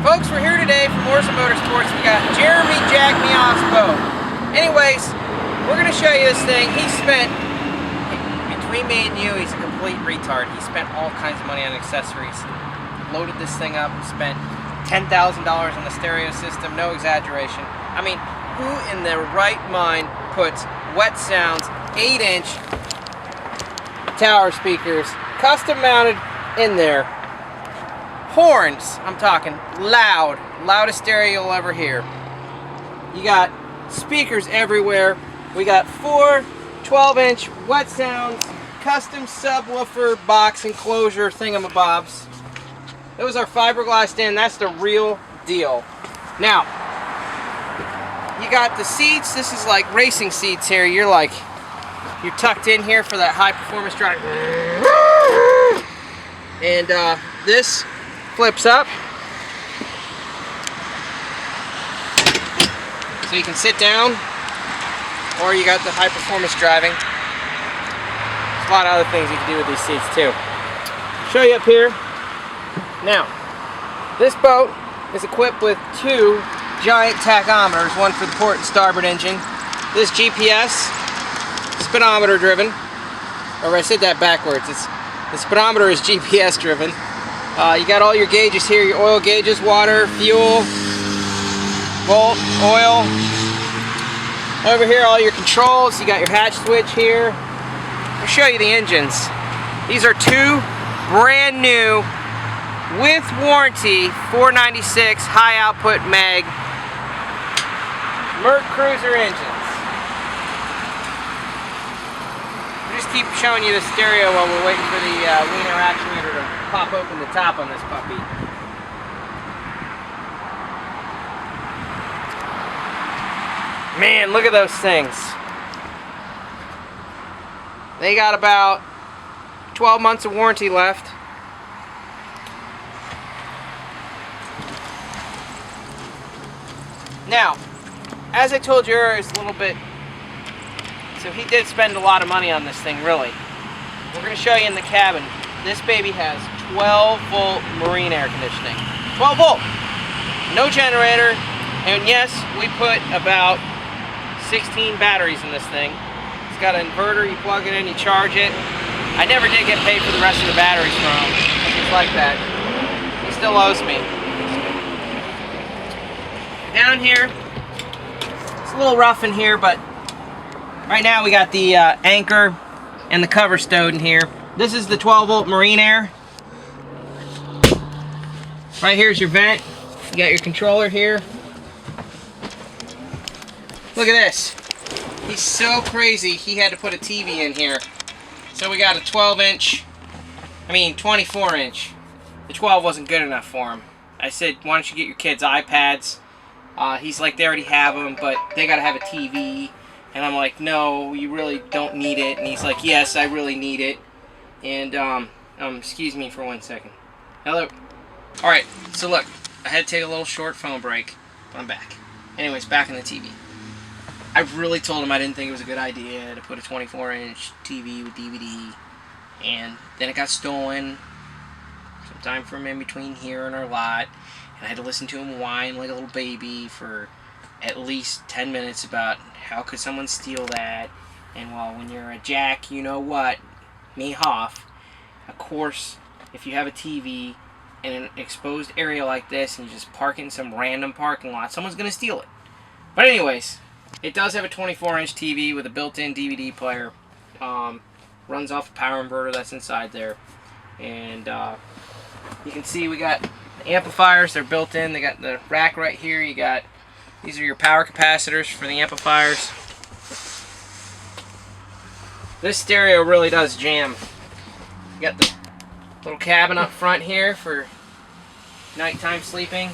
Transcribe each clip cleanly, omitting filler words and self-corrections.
Folks, we're here today for Morrison Motorsports. We got Jeremy Jack Me Off's boat. Anyways, we're going to show you this thing. He spent, between me and you, he's a complete retard. He spent all kinds of money on accessories. Loaded this thing up, spent $10,000 on the stereo system, no exaggeration. I mean, who in their right mind puts Wet Sounds 8-inch tower speakers, custom mounted in there? Horns, I'm talking loud, loudest stereo you'll ever hear. You got speakers everywhere. We got 4 12-inch Wet Sounds custom subwoofer box enclosure thingamabobs. Those are fiberglass in. That's the real deal. Now, you got the seats. This is like racing seats here. You're tucked in here for that high performance drive. And this flips up so you can sit down, or you got the high performance driving. There's a lot of other things you can do with these seats too. Show you up here. Now, this boat is equipped with 2 giant tachometers, one for the port and starboard engine. This GPS, speedometer driven, or I said that backwards. The speedometer is GPS driven. You got all your gauges here, your oil gauges, water, fuel, volt, oil. Over here, all your controls. You got your hatch switch here. I'll show you the engines. These are 2 brand new, with warranty, 496 high output mag Merc Cruiser engines. We'll just keep showing you the stereo while we're waiting for the Wiener actuator to pop open the top on this puppy. Man, look at those things. They got about 12 months of warranty left. Now, as I told you earlier, it's a little bit, so he did spend a lot of money on this thing, really. We're going to show you in the cabin. This baby has 12-volt marine air conditioning. 12 volt! No generator, and yes, we put about 16 batteries in this thing. It's got an inverter, you plug it in, you charge it. I never did get paid for the rest of the batteries from him. It's like that. He still owes me. Down here, it's a little rough in here, but right now we got the anchor and the cover stowed in here. This is the 12-volt marine air. Right here's your vent. You got your controller here. Look at this. He's so crazy, he had to put a TV in here. So we got a 24-inch. The 12 wasn't good enough for him. I said, why don't you get your kids iPads? He's like, they already have them, but they gotta have a TV. And I'm like, no, you really don't need it. And he's like, yes, I really need it. And, excuse me for 1 second. Hello. Alright, so look, I had to take a little short phone break, but I'm back. Anyways, back in the TV. I really told him I didn't think it was a good idea to put a 24-inch TV with DVD. And then it got stolen sometime from in between here and our lot. And I had to listen to him whine like a little baby for at least 10 minutes about how could someone steal that. And well, when you're a jack, you know what, me Hoff, of course, if you have a TV in an exposed area like this and you just park it in some random parking lot, someone's going to steal it. But anyways, it does have a 24-inch TV with a built-in DVD player. Runs off a power inverter that's inside there. And you can see we got the amplifiers. They're built in. They got the rack right here. You got, these are your power capacitors for the amplifiers. This stereo really does jam. You got the little cabin up front here for nighttime sleeping.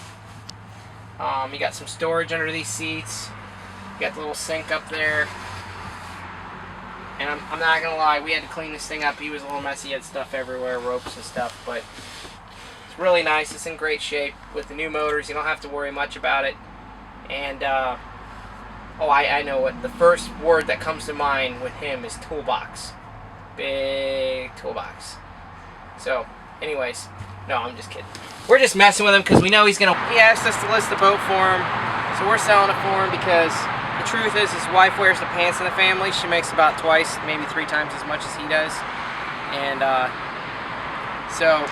You got some storage under these seats. You got the little sink up there. And I'm not gonna lie, we had to clean this thing up. He was a little messy, he had stuff everywhere, ropes and stuff, but it's really nice. It's in great shape. With the new motors, you don't have to worry much about it. And oh, I know what the first word that comes to mind with him is toolbox. Big toolbox. So anyways, No, I'm just kidding. We're just messing with him because we know he's gonna. He asked us to list the boat for him, so we're selling it for him because the truth is his wife wears the pants in the family. She makes about twice, maybe 3 times as much as he does, and so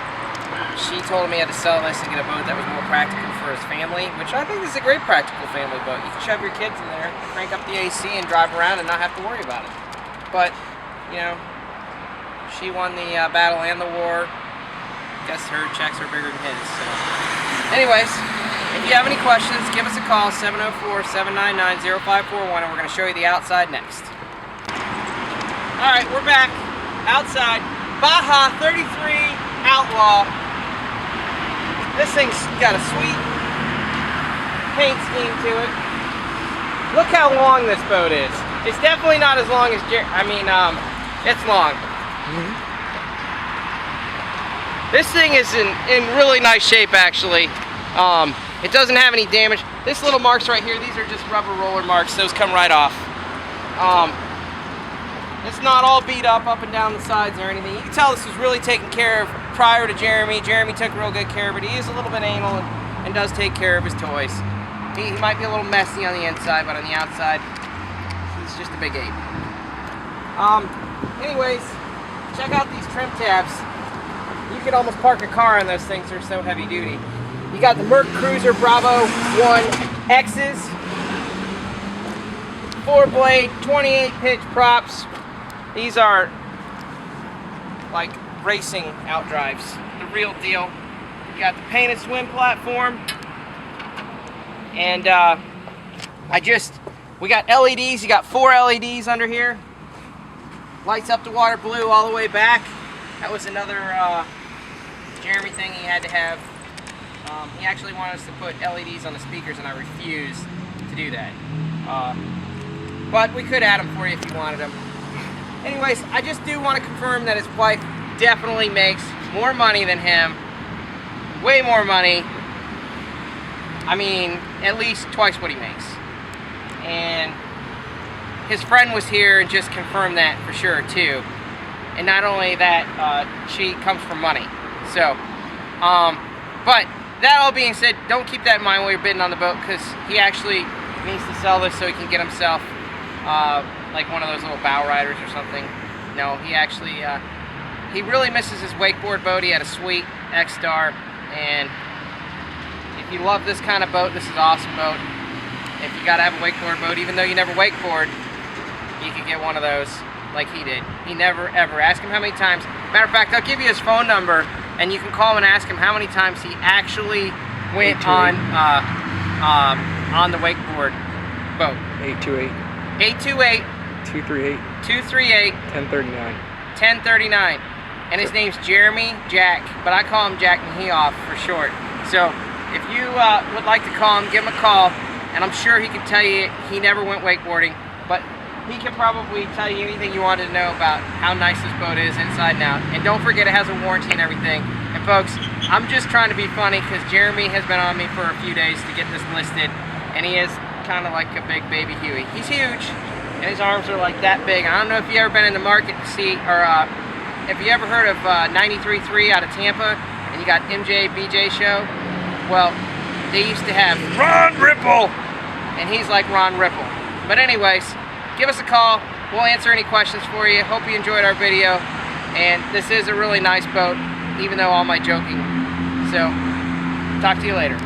she told him he had to sell this and get a boat that was more practical for his family, which I think is a great practical family boat. You can shove your kids in there, crank up the AC, and drive around and not have to worry about it. But you know, she won the battle and the war. Guess her checks are bigger than his. So, anyways, if you have any questions, give us a call, 704-799-0541, and we're going to show you the outside next. Alright, we're back. Outside. Baja 33 Outlaw. This thing's got a sweet paint scheme to it. Look how long this boat is. It's definitely not as long as it's long. This thing is in really nice shape, actually. It doesn't have any damage. This little marks right here, these are just rubber roller marks. Those come right off. It's not all beat up and down the sides or anything. You can tell this was really taken care of prior to Jeremy. Jeremy took real good care of it. He is a little bit anal and does take care of his toys. He might be a little messy on the inside, but on the outside, he's just a big ape. Anyways, check out these trim tabs. You could almost park a car on those things, they're so heavy duty. You got the Merc Cruiser Bravo 1 X's, 4-blade, 28 pitch props. These are like racing outdrives, the real deal. You got the painted swim platform, and we got LEDs. You got 4 LEDs under here. Lights up the water blue all the way back. That was another Jeremy thing he had to have. He actually wanted us to put LEDs on the speakers, and I refused to do that. But we could add them for you if you wanted them. Anyways, I just do want to confirm that his wife definitely makes more money than him. Way more money. I mean, at least twice what he makes. And his friend was here and just confirmed that for sure, too. And not only that, she comes from money. So, but that all being said, don't keep that in mind while you're bidding on the boat, because he actually needs to sell this so he can get himself like one of those little bow riders or something. No, he actually, he really misses his wakeboard boat. He had a sweet X-Star, and if you love this kind of boat, this is an awesome boat. If you gotta have a wakeboard boat, even though you never wakeboard, you could get one of those like he did. He never ever. Ask him how many times. Matter of fact, I'll give you his phone number, and you can call him and ask him how many times he actually went on the wakeboard boat. 828-238-1039. And his name's Jeremy Jack, but I call him Jack Mahioff for short. So if you would like to call him, give him a call, and I'm sure he can tell you he never went wakeboarding, but he can probably tell you anything you wanted to know about how nice this boat is inside and out. And don't forget, it has a warranty and everything. And folks, I'm just trying to be funny because Jeremy has been on me for a few days to get this listed, and he is kind of like a big baby Huey. He's huge, and his arms are like that big. I don't know if you've ever been in the market to see, or if you ever heard of 93.3 out of Tampa, and you got MJ, BJ show. Well, they used to have Ron Ripple, and he's like Ron Ripple. But anyways, give us a call. We'll answer any questions for you. Hope you enjoyed our video. And this is a really nice boat, even though all my joking. So, talk to you later.